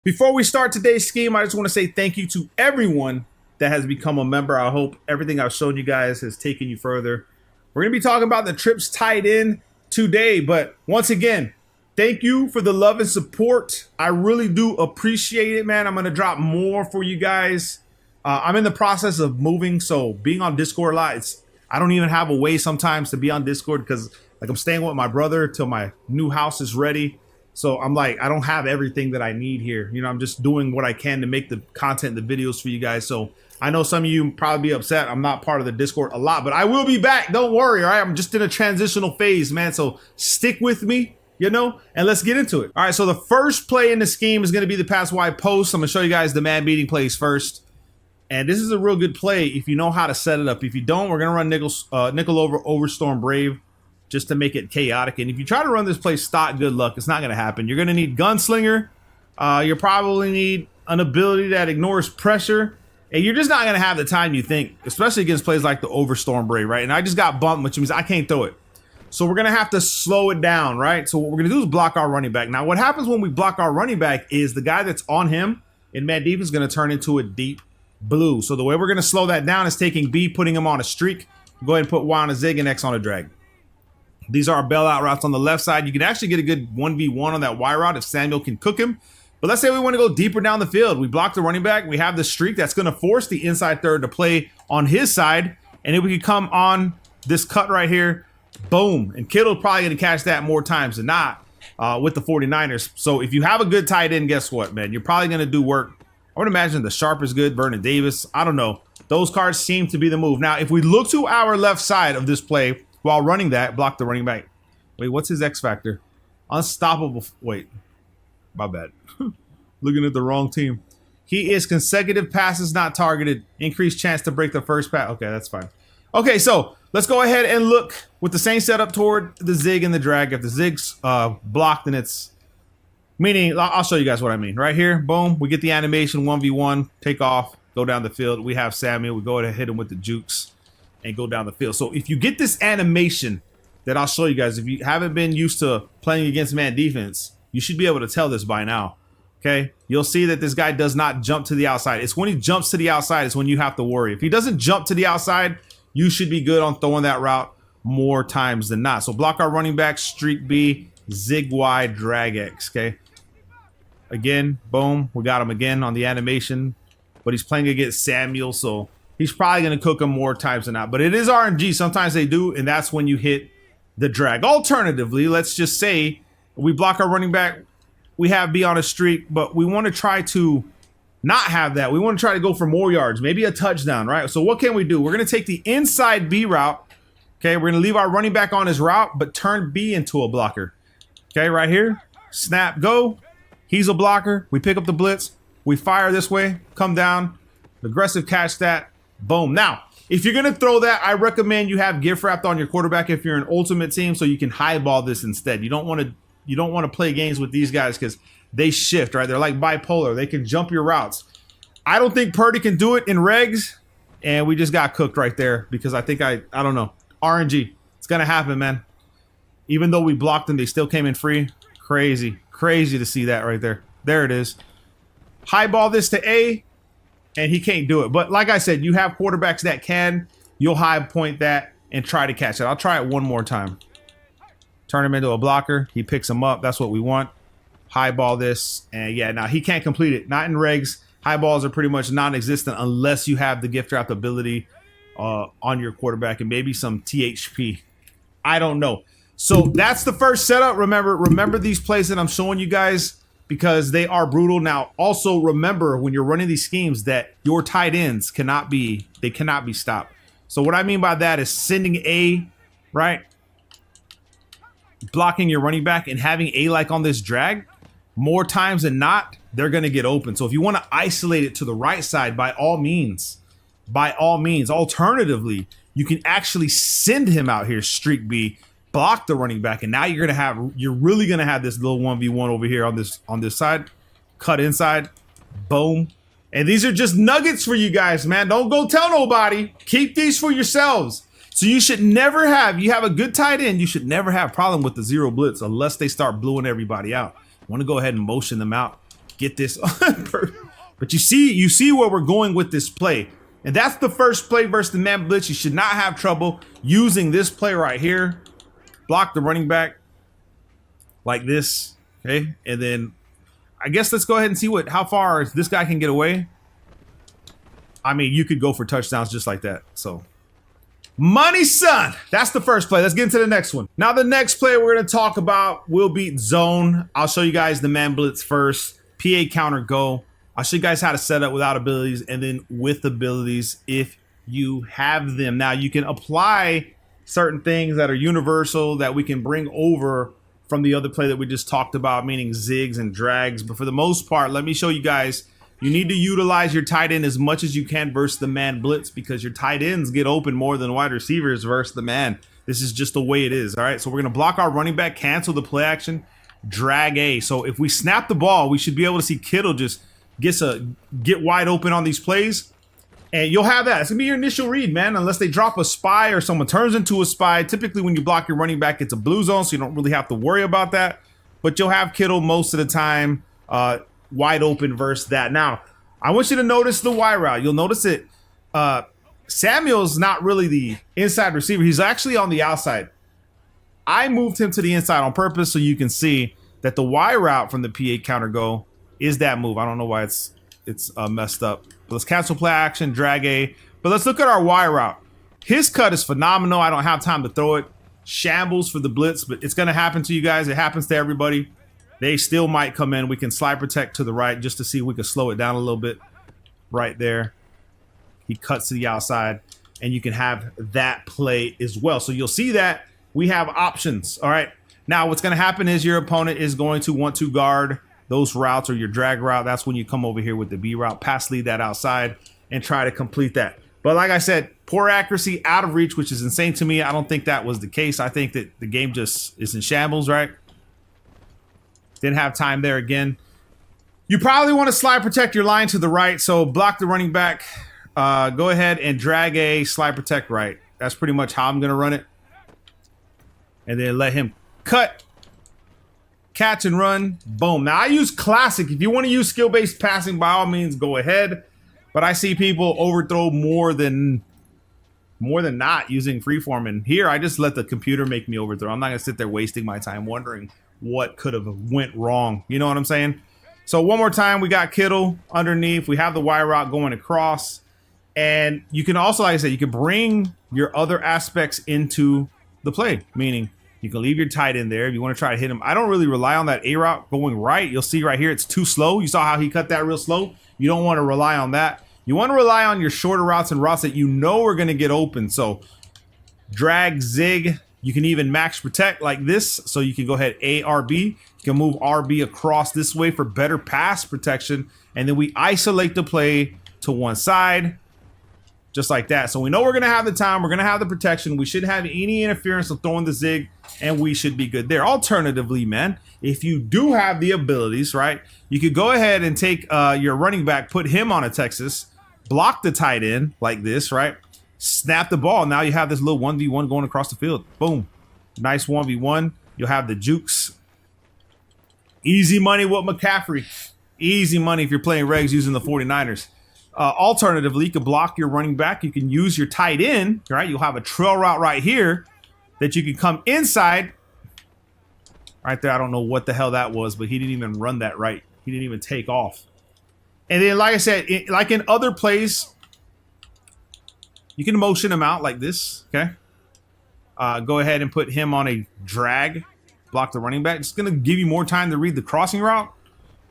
Before we start today's scheme, I just want to say thank you to everyone that has become a member. I hope everything I've shown you guys has taken you further. We're going to be talking about the trips tied in today, but once again, thank you for the love and support. I really do appreciate it, man. I'm going to drop more for you guys. I'm in the process of moving, so being on Discord a lot, I don't even have a way sometimes to be on Discord because I'm staying with my brother till my new house is ready. So I'm like, I don't have everything that I need here. You know, I'm just doing what I can to make the content, the videos for you guys. So I know some of you probably be upset I'm not part of the Discord a lot, but I will be back. Don't worry, all right? I'm just in a transitional phase, man. So stick with me, you know, and let's get into it. All right, so the first play in the scheme is going to be the pass wide post. I'm going to show you guys the man beating plays first. And this is a real good play if you know how to set it up. If you don't, we're going to run nickel over Storm Brave, just to make it chaotic. And if you try to run this play stock, good luck. It's not going to happen. You're going to need Gunslinger. You probably need an ability that ignores pressure. And you're just not going to have the time you think, especially against plays like the Overstorm Brave, right? And I just got bumped, which means I can't throw it. So we're going to have to slow it down, right? So what we're going to do is block our running back. Now, what happens when we block our running back is the guy that's on him in man defense is going to turn into a deep blue. So the way we're going to slow that down is taking B, putting him on a streak. Go ahead and put Y on a zig and X on a drag. These are our bailout routes on the left side. You can actually get a good 1v1 on that Y route if Samuel can cook him. But let's say we want to go deeper down the field. We block the running back. We have the streak that's going to force the inside third to play on his side. And then we can come on this cut right here. Boom. And Kittle probably going to catch that more times than not with the 49ers. So if you have a good tight end, guess what, man? You're probably going to do work. I would imagine the Sharp is good. Vernon Davis. I don't know. Those cards seem to be the move. Now, if we look to our left side of this play, while running that, block the running back. Wait, what's his X factor? Unstoppable. Wait, my bad. Looking at the wrong team. He is consecutive passes not targeted. Increased chance to break the first pass. Okay, that's fine. Okay, so let's go ahead and look with the same setup toward the zig and the drag. If the zig's blocked, then it's... Meaning, I'll show you guys what I mean. Right here, boom. We get the animation, 1v1. Take off. Go down the field. We have Samuel. We go ahead and hit him with the jukes and go down the field. So if you get this animation that I'll show you guys, if you haven't been used to playing against man defense, you should be able to tell this by now. Okay, you'll see that this guy does not jump to the outside. It's when he jumps to the outside is when you have to worry. If he doesn't jump to the outside, you should be good on throwing that route more times than not. So block our running back, streak B, zig Y, drag X. Okay, again, boom, we got him again on the animation, but he's playing against Samuel, so he's probably going to cook them more times than not. But it is RNG. Sometimes they do, and that's when you hit the drag. Alternatively, let's just say we block our running back. We have B on a streak, but we want to try to not have that. We want to try to go for more yards, maybe a touchdown, right? So what can we do? We're going to take the inside B route. Okay, we're going to leave our running back on his route, but turn B into a blocker. Okay, right here. Snap, go. He's a blocker. We pick up the blitz. We fire this way, come down. Aggressive catch that. Boom. Now, if you're going to throw that, I recommend you have gift wrapped on your quarterback if you're an ultimate team so you can highball this instead. You don't want to play games with these guys because they shift, right? They're like bipolar. They can jump your routes. I don't think Purdy can do it in regs, and we just got cooked right there because I think I don't know. RNG. It's going to happen, man. Even though we blocked them, they still came in free. Crazy. Crazy to see that right there. There it is. Highball this to A. And he can't do it. But like I said, you have quarterbacks that can. You'll high point that and try to catch it. I'll try it one more time. Turn him into a blocker. He picks him up. That's what we want. Highball this. And yeah, now he can't complete it. Not in regs. High balls are pretty much non-existent unless you have the gift wrap ability on your quarterback and maybe some THP. I don't know. So that's the first setup. Remember these plays that I'm showing you guys, because they are brutal. Now, also remember when you're running these schemes that your tight ends cannot be stopped. So what I mean by that is sending A, right? Blocking your running back and having A like on this drag, more times than not, they're going to get open. So if you want to isolate it to the right side, by all means. Alternatively, you can actually send him out here, streak B, block the running back, and now you're really gonna have this little 1v1 over here on this side. Cut inside, boom. And these are just nuggets for you guys, man. Don't go tell nobody. Keep these for yourselves. So you should never have, you have a good tight end, you should never have problem with the zero blitz unless they start blowing everybody out. Want to go ahead and motion them out. get this. But you see where we're going with this play. And that's the first play versus the man blitz. You should not have trouble using this play right here. Block the running back like this, okay? And then I guess let's go ahead and see how far this guy can get away. I mean, you could go for touchdowns just like that. So, money, son. That's the first play. Let's get into the next one. Now, the next play we're going to talk about will be zone. I'll show you guys the man blitz first. PA counter go. I'll show you guys how to set up without abilities and then with abilities if you have them. Now, you can apply certain things that are universal that we can bring over from the other play that we just talked about, meaning zigs and drags. But for the most part, let me show you guys, you need to utilize your tight end as much as you can versus the man blitz because your tight ends get open more than wide receivers versus the man. This is just the way it is, all right? So we're going to block our running back, cancel the play action, drag A. So if we snap the ball, we should be able to see Kittle just get wide open on these plays, and you'll have that. It's gonna be your initial read, man, unless they drop a spy or someone turns into a spy. Typically, when you block your running back, it's a blue zone, so you don't really have to worry about that. But you'll have Kittle most of the time wide open versus that. Now, I want you to notice the Y route. You'll notice it. Samuel's not really the inside receiver. He's actually on the outside. I moved him to the inside on purpose so you can see that the Y route from the PA counter go is that move. I don't know why it's messed up. But let's cancel play action, drag A. But let's look at our Y route. His cut is phenomenal. I don't have time to throw it. Shambles for the blitz, but it's going to happen to you guys. It happens to everybody. They still might come in. We can slide protect to the right just to see if we can slow it down a little bit right there. He cuts to the outside, and you can have that play as well. So you'll see that we have options, all right? Now, what's going to happen is your opponent is going to want to guard those routes or your drag route. That's when you come over here with the B route, pass lead that outside, and try to complete that. But like I said, poor accuracy, out of reach, which is insane to me. I don't think that was the case. I think that the game just is in shambles, right? Didn't have time there again. You probably want to slide protect your line to the right, so block the running back. Go ahead and drag A, slide protect right. That's pretty much how I'm going to run it. And then let him cut, catch and run, boom. Now I use classic. If you want to use skill-based passing, by all means, go ahead. But I see people overthrow more than not using freeform. And here, I just let the computer make me overthrow. I'm not going to sit there wasting my time wondering what could have went wrong. You know what I'm saying? So one more time, we got Kittle underneath. We have the Y route going across. And you can also, like I said, you can bring your other aspects into the play, meaning you can leave your tight end there if you want to try to hit him. I don't really rely on that A route going right. You'll see right here, it's too slow. You saw how he cut that real slow. You don't want to rely on that. You want to rely on your shorter routes and routes that you know are going to get open. So drag, zig. You can even max protect like this. So you can go ahead A, RB. You can move RB across this way for better pass protection. And then we isolate the play to one side. Just like that. So we know we're going to have the time. We're going to have the protection. We shouldn't have any interference of throwing the zig, and we should be good there. Alternatively, man, if you do have the abilities, right, you could go ahead and take your running back, put him on a Texas, block the tight end like this, right, snap the ball. Now you have this little 1v1 going across the field. Boom. Nice 1v1. You'll have the jukes. Easy money with McCaffrey. Easy money if you're playing regs using the 49ers. Alternatively, you can block your running back. You can use your tight end, right? You'll have a trail route right here that you can come inside. Right there, I don't know what the hell that was, but he didn't even run that right. He didn't even take off. And then, like I said, like in other plays, you can motion him out like this, okay? Go ahead and put him on a drag, block the running back. It's going to give you more time to read the crossing route.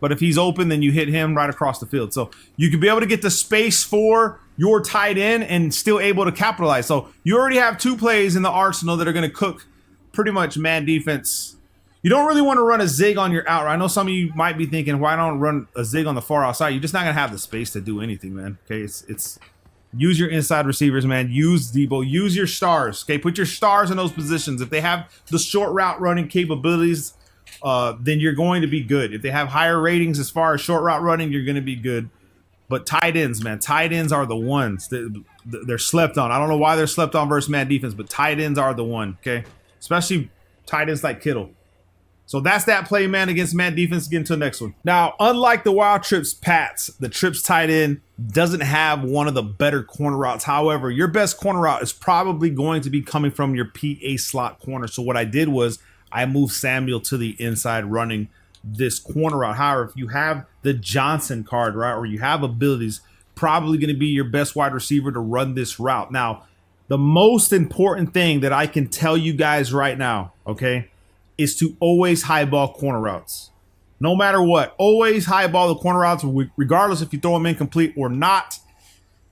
But if he's open, then you hit him right across the field. So you can be able to get the space for your tight end and still able to capitalize. So you already have two plays in the arsenal that are going to cook pretty much man defense. You don't really want to run a zig on your out. I know some of you might be thinking, why don't run a zig on the far outside? You're just not going to have the space to do anything, man. Okay, it's use your inside receivers, man. Use Debo. Use your stars. Okay, put your stars in those positions. If they have the short route running capabilities, then you're going to be good. If they have higher ratings as far as short route running, you're going to be good. But tight ends, man, tight ends are the ones. They're slept on. I don't know why they're slept on versus man defense, but tight ends are the one, okay? Especially tight ends like Kittle. So that's that play, man, against man defense. Get into the next one. Now, unlike the Wild Trips Pats, the Trips tight end doesn't have one of the better corner routes. However, your best corner route is probably going to be coming from your PA slot corner. So what I did was I moved Samuel to the inside running this corner route. However, if you have the Johnson card, right, or you have abilities, probably going to be your best wide receiver to run this route. Now, the most important thing that I can tell you guys right now, okay, is to always highball corner routes. No matter what, always highball the corner routes, regardless if you throw them incomplete or not,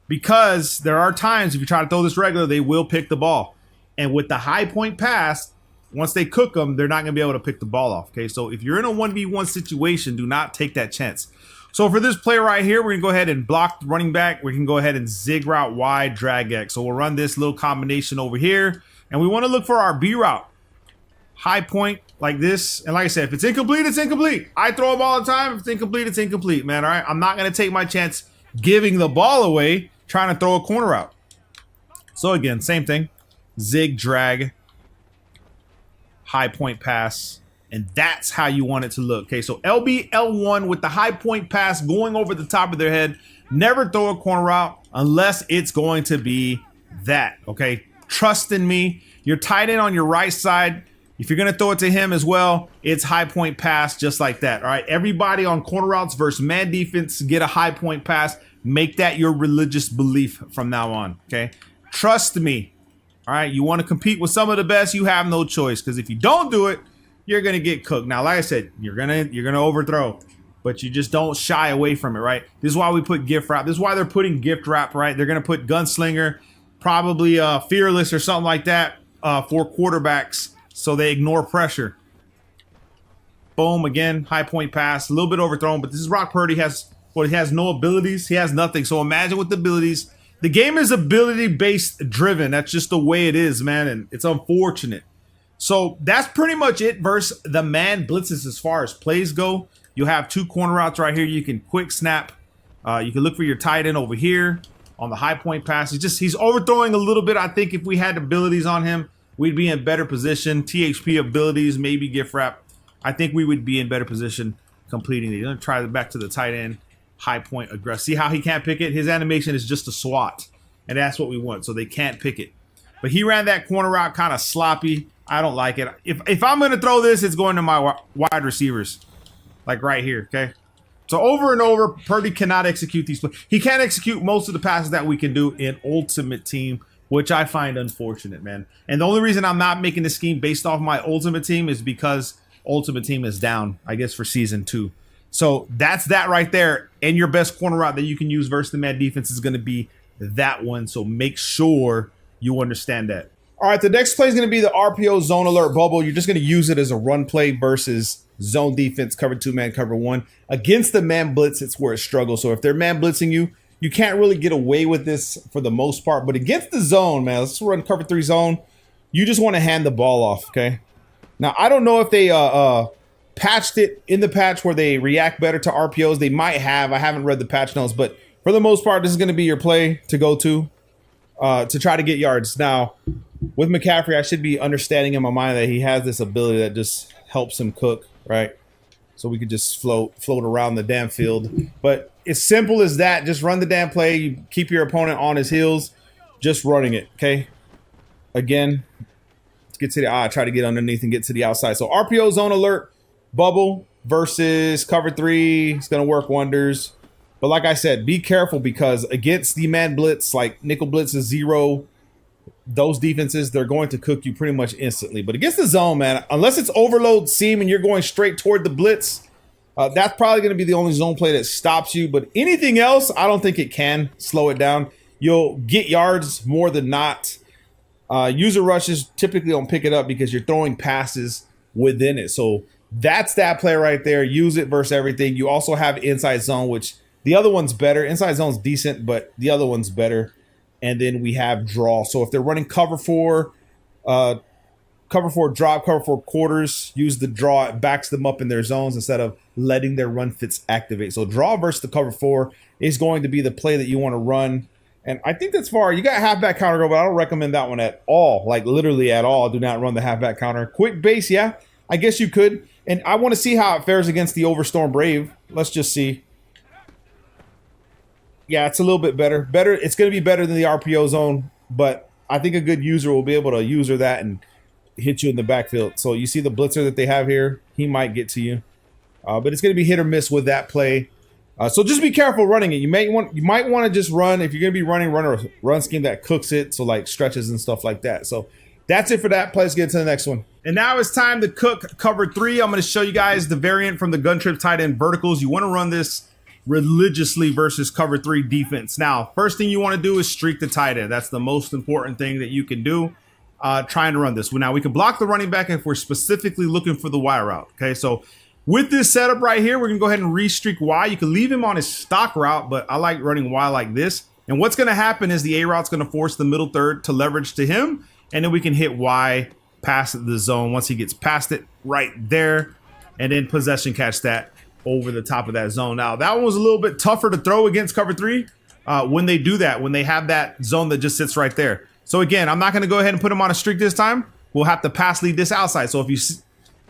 because there are times if you try to throw this regular, they will pick the ball. And with the high point pass, once they cook them, they're not going to be able to pick the ball off. Okay, so if you're in a 1v1 situation, do not take that chance. So for this play right here, we're going to go ahead and block the running back. We can go ahead and zig route wide, drag X. So we'll run this little combination over here, and we want to look for our B route. High point like this. And like I said, if it's incomplete, it's incomplete. I throw them all the time. If it's incomplete, it's incomplete, man. All right. I'm not going to take my chance giving the ball away, trying to throw a corner out. So again, same thing. Zig, drag, high point pass. And that's how you want it to look. Okay. So LB, L1 with the high point pass going over the top of their head. Never throw a corner out unless it's going to be that. Okay. Trust in me. Your tight end on your right side, if you're going to throw it to him as well, it's high point pass just like that. All right. Everybody on corner routes versus man defense, get a high point pass. Make that your religious belief from now on. Okay. Trust me. All right. You want to compete with some of the best. You have no choice, because if you don't do it, you're going to get cooked. Now, like I said, you're going to overthrow, but you just don't shy away from it. Right. This is why we put gift wrap. This is why they're putting gift wrap. Right. They're going to put gunslinger, probably fearless or something like that for quarterbacks. So they ignore pressure. Boom, again, high point pass, a little bit overthrown, but this is Brock Purdy. He has no abilities. He has nothing. So imagine with the abilities. The game is ability-based driven. That's just the way it is, man, and it's unfortunate. So that's pretty much it versus the man blitzes as far as plays go. You have two corner routes right here. You can quick snap. You can look for your tight end over here on the high point pass. He's overthrowing a little bit. I think if we had abilities on him, we'd be in better position. THP abilities, maybe gift wrap. I think we would be in better position completing it. You're going to try back to the tight end, high point, aggressive. See how he can't pick it? His animation is just a swat, and that's what we want, so they can't pick it. But he ran that corner route kind of sloppy. I don't like it. If I'm going to throw this, it's going to my wide receivers, like right here, okay? So over and over, Purdy cannot execute these plays. He can't execute most of the passes that we can do in Ultimate Team, which I find unfortunate, man. And the only reason I'm not making this scheme based off my Ultimate Team is because Ultimate Team is down, I guess, for Season 2. So that's that right there. And your best corner route that you can use versus the man defense is going to be that one. So make sure you understand that. All right, the next play is going to be the RPO zone alert bubble. You're just going to use it as a run play versus zone defense, cover 2, man, cover 1. Against the man blitz, it's where it struggles. So if they're man blitzing you, you can't really get away with this for the most part. But against the zone, man, let's run cover 3 zone. You just want to hand the ball off, okay? Now, I don't know if they patched it in the patch where they react better to RPOs. They might have. I haven't read the patch notes. But for the most part, this is going to be your play to go to try to get yards. Now, with McCaffrey, I should be understanding in my mind that he has this ability that just helps him cook, right? So we could just float around the damn field. But it's simple as that. Just run the damn play. You keep your opponent on his heels, just running it, okay? Again, let's get to the try to get underneath and get to the outside. So RPO zone alert bubble versus cover 3. It's going to work wonders. But like I said, be careful, because against the man blitz, like nickel blitz is 0, those defenses, they're going to cook you pretty much instantly. But against the zone, man, unless it's overload seam and you're going straight toward the blitz, that's probably going to be the only zone play that stops you. But anything else, I don't think it can slow it down. You'll get yards more than not. User rushes typically don't pick it up because you're throwing passes within it. So that's that play right there. Use it versus everything. You also have inside zone, which the other one's better. Inside zone's decent, but the other one's better. And then we have draw. So if they're running cover 4 drop, cover 4 quarters, use the draw. It backs them up in their zones instead of letting their run fits activate. So draw versus the cover 4 is going to be the play that you want to run. And I think that's far. You got halfback counter go, but I don't recommend that one at all. Like literally at all. Do not run the halfback counter. Quick base, yeah, I guess you could. And I want to see how it fares against the Overstorm Brave. Let's just see. Yeah, it's a little bit better. It's going to be better than the RPO zone, but I think a good user will be able to user that and hit you in the backfield. So you see the blitzer that they have here, he might get to you. But it's going to be hit or miss with that play. So just be careful running it. You might want to just run, if you're going to be running, run a run scheme that cooks it, so like stretches and stuff like that. So that's it for that play. Let's get to the next one. And now it's time to cook cover 3. I'm going to show you guys the variant from the gun trips tight end verticals. You want to run this religiously versus cover 3 defense. Now, first thing you want to do is streak the tight end. That's the most important thing that you can do trying to run this. Now, we can block the running back if we're specifically looking for the Y route. Okay, so with this setup right here, we're going to go ahead and re-streak Y. You can leave him on his stock route, but I like running Y like this. And what's going to happen is the A route's going to force the middle third to leverage to him, and then we can hit Y past the zone once he gets past it right there, and then possession catch that over the top of that zone. Now, that one was a little bit tougher to throw against cover 3 when they do that, when they have that zone that just sits right there. So again, I'm not going to go ahead and put him on a streak this time. We'll have to pass lead this outside. So if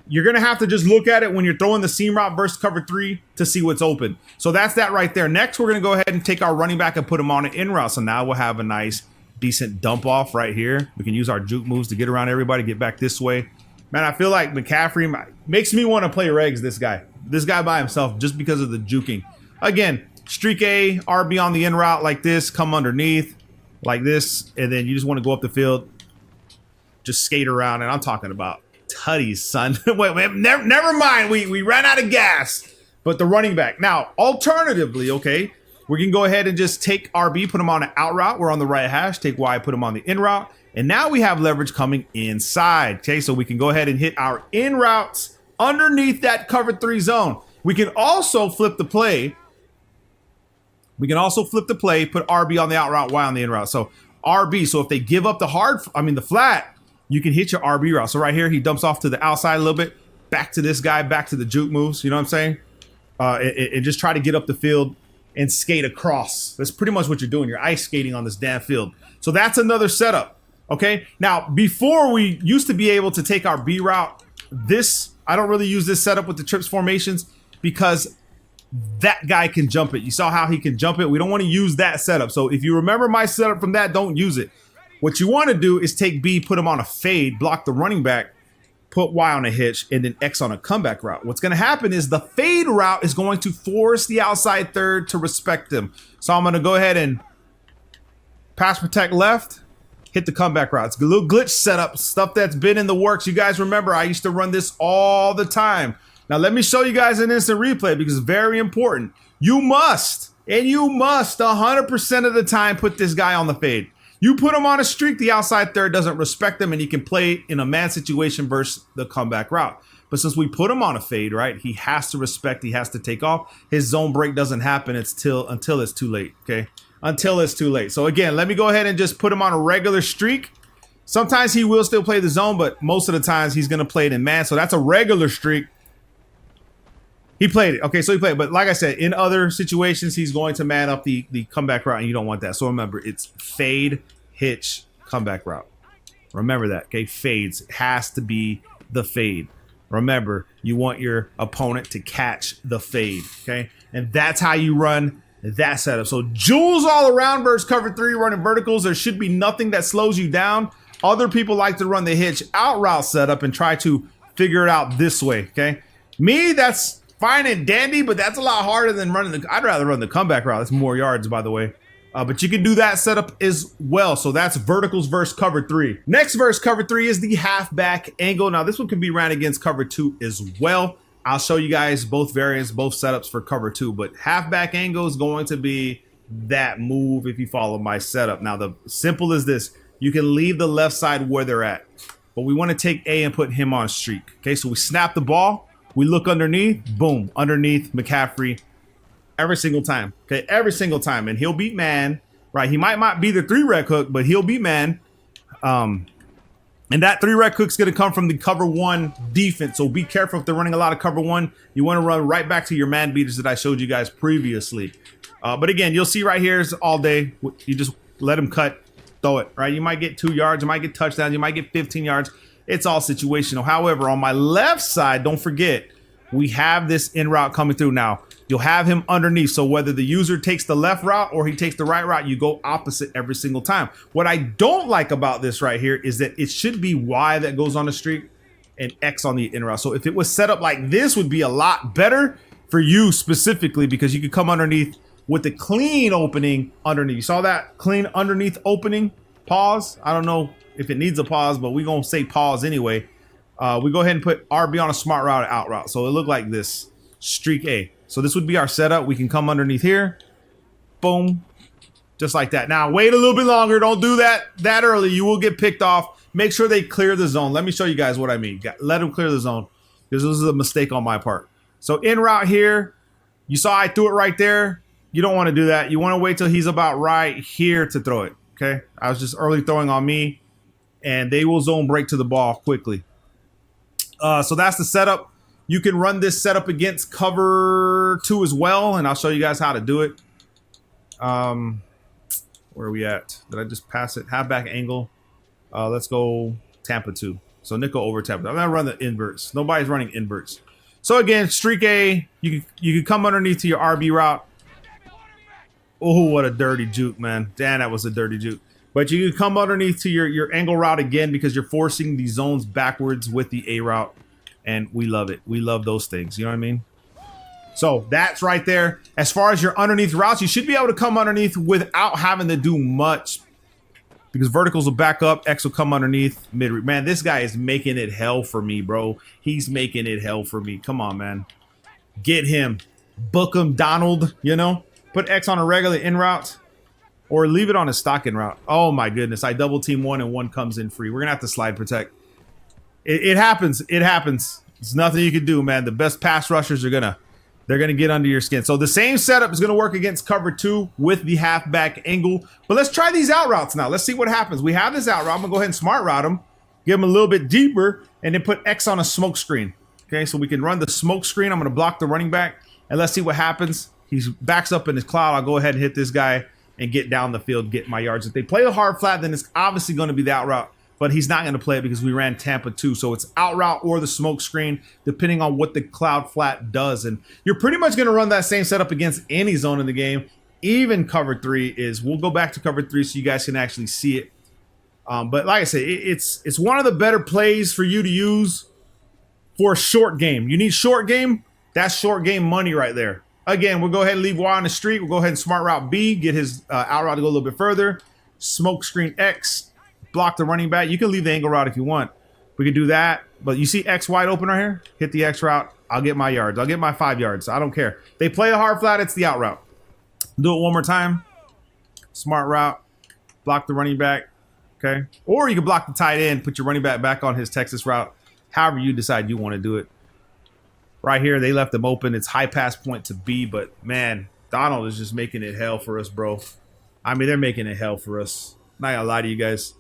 you're going to have to just look at it when you're throwing the seam route versus cover 3 to see what's open. So that's that right there. Next, we're going to go ahead and take our running back and put him on an in route. So now we'll have a nice, decent dump off right here. We can use our juke moves to get around everybody, get back this way. Man, I feel like McCaffrey makes me want to play regs this guy by himself just because of the juking. Again, streak A, RB on the in route like this, come underneath like this, and then you just want to go up the field, just skate around, and I'm talking about tutties, son. wait, never mind. We ran out of gas. But the running back. Now, alternatively, okay, we can go ahead and just take RB, put him on an out route. We're on the right hash. Take Y, put him on the in route. And now we have leverage coming inside. Okay, so we can go ahead and hit our in routes underneath that cover 3 zone. We can also flip the play. Put RB on the out route, Y on the in route. So RB, so if they give up the flat, you can hit your RB route. So right here, he dumps off to the outside a little bit, back to this guy, back to the juke moves. You know what I'm saying? And just try to get up the field and skate across. That's pretty much what you're doing. You're ice skating on this damn field. So that's another setup. Okay. Now, before we used to be able to take our B route, I don't really use this setup with the trips formations because that guy can jump it. You saw how he can jump it. We don't want to use that setup. So if you remember my setup from that, don't use it. What you want to do is take B, put him on a fade, block the running back, put Y on a hitch, and then X on a comeback route. What's going to happen is the fade route is going to force the outside third to respect him. So I'm going to go ahead and pass protect left, hit the comeback route. It's a little glitch setup, stuff that's been in the works. You guys remember I used to run this all the time. Now let me show you guys an instant replay because it's very important. You must 100% of the time put this guy on the fade. You put him on a streak, the outside third doesn't respect him, and he can play in a man situation versus the comeback route. But since we put him on a fade, right, he has to respect, he has to take off. His zone break doesn't happen until it's too late, okay? Until it's too late. So again, let me go ahead and just put him on a regular streak. Sometimes he will still play the zone, but most of the times he's going to play it in man. So that's a regular streak. He played it. Okay, so he played it. But like I said, in other situations, he's going to man up the comeback route, and you don't want that. So remember, it's fade, hitch, comeback route. Remember that, okay? Fades. It has to be the fade. Remember, you want your opponent to catch the fade, okay? And that's how you run that setup. So jewels all around versus cover 3 running verticals. There should be nothing that slows you down. Other people like to run the hitch out route setup and try to figure it out this way, okay? Me, that's fine and dandy, but that's a lot harder than running I'd rather run the comeback route. That's more yards, by the way. But you can do that setup as well. So that's verticals versus cover 3. Next versus cover 3 is the halfback angle. Now this one can be ran against cover 2 as well. I'll show you guys both variants, both setups for cover 2. But halfback angle is going to be that move if you follow my setup. Now the simple is this. You can leave the left side where they're at. But we want to take A and put him on streak. Okay, so we snap the ball. We look underneath, boom, underneath McCaffrey every single time. Okay, every single time. And he'll beat man, right? He might not be the 3-rec hook, but he'll beat man. And that 3-rec hook's going to come from the cover 1 defense. So be careful if they're running a lot of cover 1. You want to run right back to your man beaters that I showed you guys previously. But again, you'll see right here is all day. You just let him cut, throw it, right? You might get 2 yards. You might get touchdowns. You might get 15 yards. It's all situational. However, on my left side, don't forget, we have this in route coming through now. You'll have him underneath. So whether the user takes the left route or he takes the right route, you go opposite every single time. What I don't like about this right here is that it should be Y that goes on the streak and X on the in route. So if it was set up like this, would be a lot better for you specifically, because you could come underneath with the clean opening underneath. You saw that clean underneath opening? Pause. I don't know if it needs a pause, but we're going to say pause anyway. We go ahead and put RB on a smart route or out route. So it looked like this. Streak A. So this would be our setup. We can come underneath here. Boom. Just like that. Now, wait a little bit longer. Don't do that early. You will get picked off. Make sure they clear the zone. Let me show you guys what I mean. Let them clear the zone, because this is a mistake on my part. So in route here, you saw I threw it right there. You don't want to do that. You want to wait till he's about right here to throw it. Okay. I was just early throwing on me, and they will zone break to the ball quickly. So that's the setup. You can run this setup against cover 2 as well, and I'll show you guys how to do it. Where are we at? Did I just pass it? Halfback angle. Let's go Tampa 2. So nickel over Tampa. I'm gonna run the inverts. Nobody's running inverts. So again, streak A. You can come underneath to your RB route. Oh, what a dirty juke, man. Damn, that was a dirty juke. But you can come underneath to your angle route again, because you're forcing these zones backwards with the A route. And we love it. We love those things. You know what I mean? So that's right there. As far as your underneath routes, you should be able to come underneath without having to do much, because verticals will back up. X will come underneath mid. Man, this guy is making it hell for me, bro. He's making it hell for me. Come on, man. Get him. Book him, Donald, you know? Put X on a regular in route, or leave it on a stock in route. Oh, my goodness. I double team one and one comes in free. We're going to have to slide protect. It happens. It happens. There's nothing you can do, man. The best pass rushers are they're gonna get under your skin. So the same setup is gonna work against cover 2 with the halfback angle. But let's try these out routes now. Let's see what happens. We have this out route. I'm gonna go ahead and smart route him, give him a little bit deeper, and then put X on a smoke screen. Okay, so we can run the smoke screen. I'm gonna block the running back, and let's see what happens. He backs up in his cloud. I'll go ahead and hit this guy and get down the field, get my yards. If they play the hard flat, then it's obviously gonna be the out route. But he's not going to play it because we ran Tampa 2. So it's out route or the smoke screen, depending on what the cloud flat does. And you're pretty much going to run that same setup against any zone in the game. Even cover 3 is. We'll go back to cover 3 so you guys can actually see it. But like I said, it's one of the better plays for you to use for a short game. You need short game. That's short game money right there. Again, we'll go ahead and leave Y on the street. We'll go ahead and smart route B, get his out route to go a little bit further. Smoke screen X. Block the running back. You can leave the angle route if you want. We can do that. But you see X wide open right here? Hit the X route. I'll get my yards. I'll get my 5 yards. I don't care. They play the hard flat. It's the out route. Do it one more time. Smart route. Block the running back. Okay. Or you can block the tight end. Put your running back on his Texas route. However you decide you want to do it. Right here, they left them open. It's high pass point to B. But, man, Donald is just making it hell for us, bro. I mean, they're making it hell for us. Not gonna lie to you guys.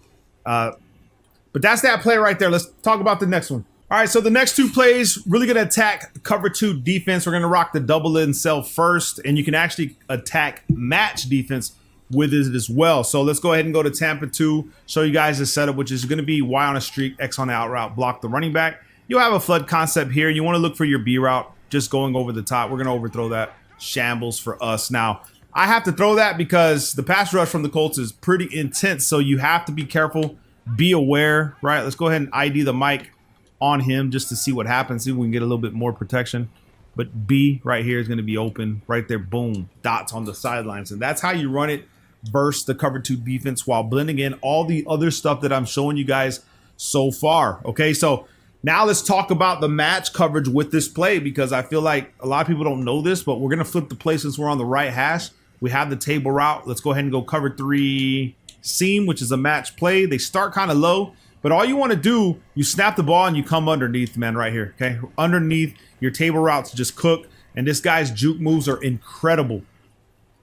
But that's that play right there. Let's talk about the next one. All right, so the next 2 plays, really going to attack cover 2 defense. We're going to rock the double in cell first, and you can actually attack match defense with it as well. So let's go ahead and go to Tampa 2, show you guys the setup, which is going to be Y on a streak, X on the out route, block the running back. You'll have a flood concept here. You want to look for your B route, just going over the top. We're going to overthrow that. Shambles for us. Now, I have to throw that because the pass rush from the Colts is pretty intense, so you have to be careful. Be aware, right? Let's go ahead and ID the mic on him just to see what happens. See if we can get a little bit more protection. But B right here is going to be open right there. Boom. Dots on the sidelines. And that's how you run it versus the cover 2 defense while blending in all the other stuff that I'm showing you guys so far. Okay, so now let's talk about the match coverage with this play, because I feel like a lot of people don't know this, but we're going to flip the play since we're on the right hash. We have the table route. Let's go ahead and go cover 3 seam, which is a match play. They start kind of low, but all you want to do, you snap the ball and you come underneath, man, right here. Okay, underneath your table routes just cook, and this guy's juke moves are incredible.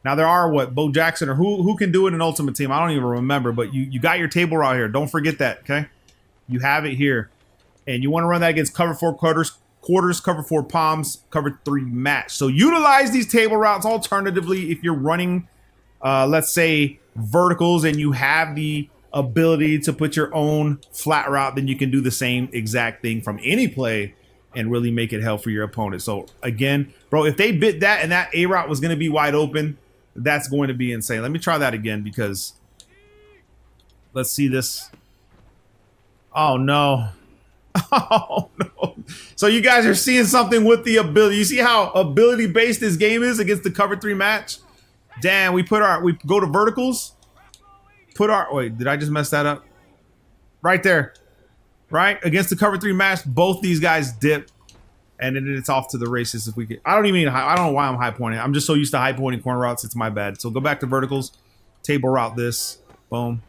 Now there are Bo Jackson or who can do it in Ultimate Team? I don't even remember, but you got your table route here. Don't forget that. Okay, you have it here, and you want to run that against cover 4 quarters, cover 4 palms, cover 3 match. So utilize these table routes. Alternatively, if you're running, let's say verticals, and you have the ability to put your own flat route, then you can do the same exact thing from any play and really make it hell for your opponent. So again, bro, if they bit that and that A route was going to be wide open, that's going to be insane. Let me try that again because let's see this. Oh no. Oh no. So you guys are seeing something with the ability. You see how ability based this game is against the cover 3 match? Damn, we go to verticals. Wait, did I just mess that up? Right there. Right? Against the cover 3 match, both these guys dip. And then it's off to the races if we get. I don't know why I'm high pointing. I'm just so used to high pointing corner routes. It's my bad. So go back to verticals. Table route this. Boom.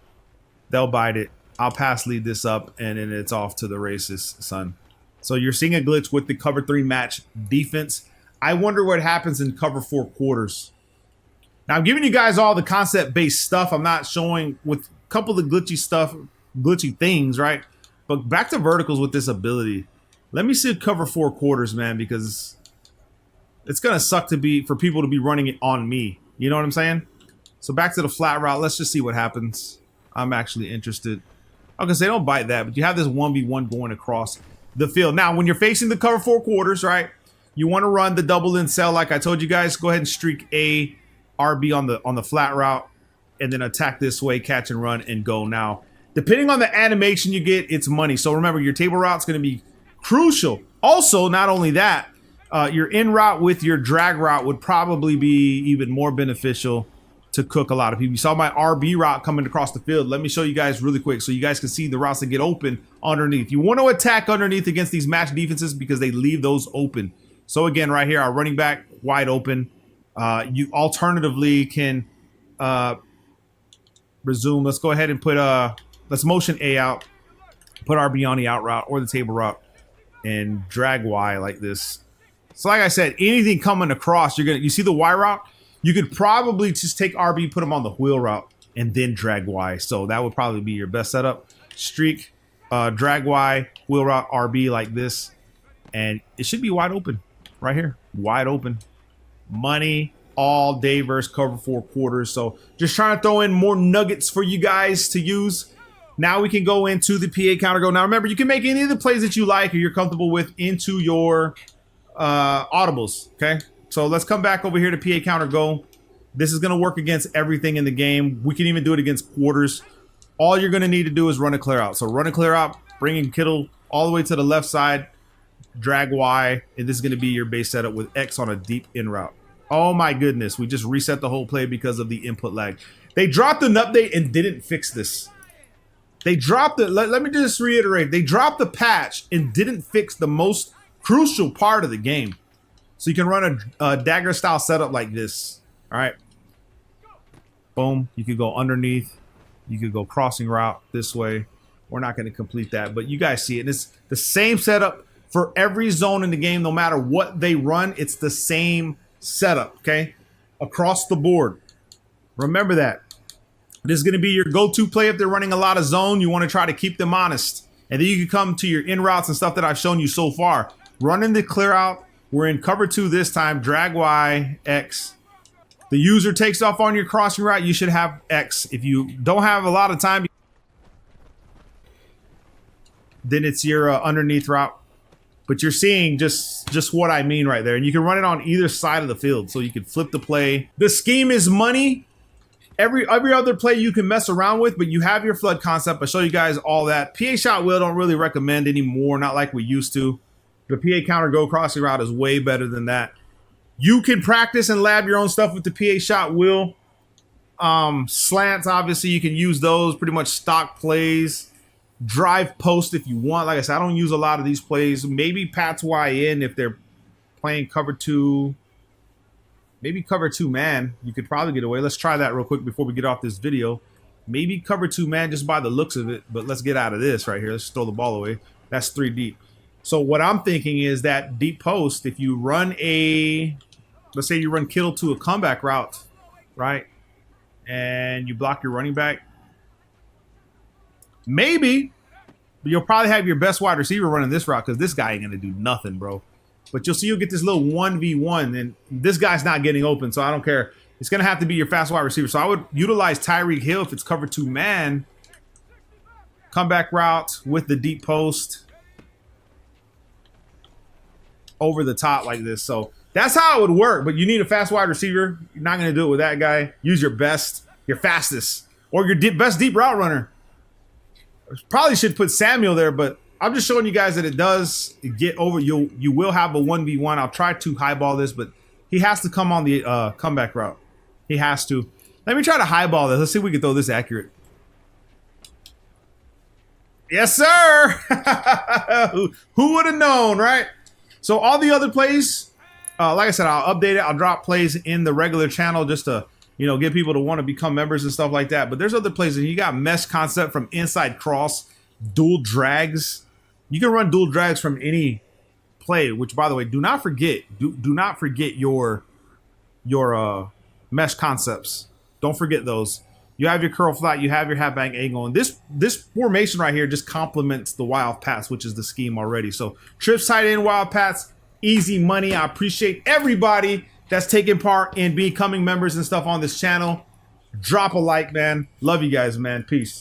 They'll bite it. I'll pass lead this up, and then it's off to the races, son. So you're seeing a glitch with the cover 3 match defense. I wonder what happens in cover 4 quarters. Now, I'm giving you guys all the concept-based stuff. I'm not showing with a couple of the glitchy things, right? But back to verticals with this ability. Let me see cover 4 quarters, man, because it's going to suck for people to be running it on me. You know what I'm saying? So back to the flat route. Let's just see what happens. I'm actually interested. Okay, so they don't bite that, but you have this 1v1 going across the field. Now, when you're facing the cover 4 quarters, right, you want to run the double in cell like I told you guys. Go ahead and streak A, RB on the flat route, and then attack this way, catch and run, and go. Now, depending on the animation you get, it's money. So remember, your table route's going to be crucial. Also, not only that, your in route with your drag route would probably be even more beneficial to cook a lot of people. You saw my RB route coming across the field. Let me show you guys really quick so you guys can see the routes that get open underneath. You want to attack underneath against these match defenses because they leave those open. So again, right here, our running back wide open. You alternatively can resume. Let's go ahead and put let's motion A out, put RB on the out route or the table route, and drag Y like this. So like I said, anything coming across, you see the Y route. You could probably just take RB, put them on the wheel route, and then drag Y. So that would probably be your best setup. Streak, drag Y, wheel route, RB like this. And it should be wide open right here. Wide open. Money all day versus cover 4 quarters. So just trying to throw in more nuggets for you guys to use. Now we can go into the PA counter go. Now remember, you can make any of the plays that you like or you're comfortable with into your audibles, okay? So let's come back over here to PA counter go. This is going to work against everything in the game. We can even do it against quarters. All you're going to need to do is run a clear out. So run a clear out, bringing Kittle all the way to the left side, drag Y, and this is going to be your base setup with X on a deep in route. Oh my goodness, we just reset the whole play because of the input lag. They dropped an update and didn't fix this. They dropped it. Let me just reiterate. They dropped the patch and didn't fix the most crucial part of the game. So you can run a dagger style setup like this. All right. Boom. You could go underneath. You could go crossing route this way. We're not going to complete that, but you guys see it. And it's the same setup for every zone in the game. No matter what they run, it's the same setup, okay? Across the board. Remember that. This is going to be your go-to play if they're running a lot of zone. You want to try to keep them honest. And then you can come to your in routes and stuff that I've shown you so far. Running the clear out. We're in cover 2 this time. Drag Y, X. The user takes off on your crossing route. You should have X. If you don't have a lot of time, then it's your underneath route. But you're seeing just what I mean right there. And you can run it on either side of the field. So you can flip the play. The scheme is money. Every other play you can mess around with, but you have your flood concept. I'll show you guys all that. PA shot wheel don't really recommend anymore, not like we used to. The PA counter go crossing route is way better than that. You can practice and lab your own stuff with the PA shot wheel. Slants, obviously, you can use those. Pretty much stock plays. Drive post if you want. Like I said, I don't use a lot of these plays. Maybe Pat's Y in if they're playing cover 2. Maybe cover 2 man. You could probably get away. Let's try that real quick before we get off this video. Maybe cover 2 man just by the looks of it. But let's get out of this right here. Let's throw the ball away. That's 3 deep. So what I'm thinking is that deep post, if you run let's say you run Kittle to a comeback route, right? And you block your running back. Maybe you'll probably have your best wide receiver running this route because this guy ain't going to do nothing, bro. But you'll see you'll get this little 1v1, and this guy's not getting open, so I don't care. It's going to have to be your fast wide receiver. So I would utilize Tyreek Hill if it's cover 2 man Comeback route with the deep post over the top like this. So that's how it would work. But you need a fast wide receiver. You're not going to do it with that guy. Use your best, your fastest, or your best deep route runner. Probably should put Samuel there, but I'm just showing you guys that it does get over. You will have a 1v1. I'll try to highball this, but he has to come on the comeback route. He has to. Let me try to highball this. Let's see if we can throw this accurate. Yes, sir. Who would have known, right? So all the other plays, like I said, I'll update it. I'll drop plays in the regular channel just to, you know, get people to want to become members and stuff like that. But there's other plays. And you got mesh concept from inside cross, dual drags. You can run dual drags from any play, which, by the way, do not forget. Do not forget your mesh concepts. Don't forget those. You have your curl flat, you have your halfback angle, and this formation right here just complements the wild pass, which is the scheme already. So trips, tight end, wild pass, easy money. I appreciate everybody that's taking part in becoming members and stuff on this channel. Drop a like, man. Love you guys, man. Peace.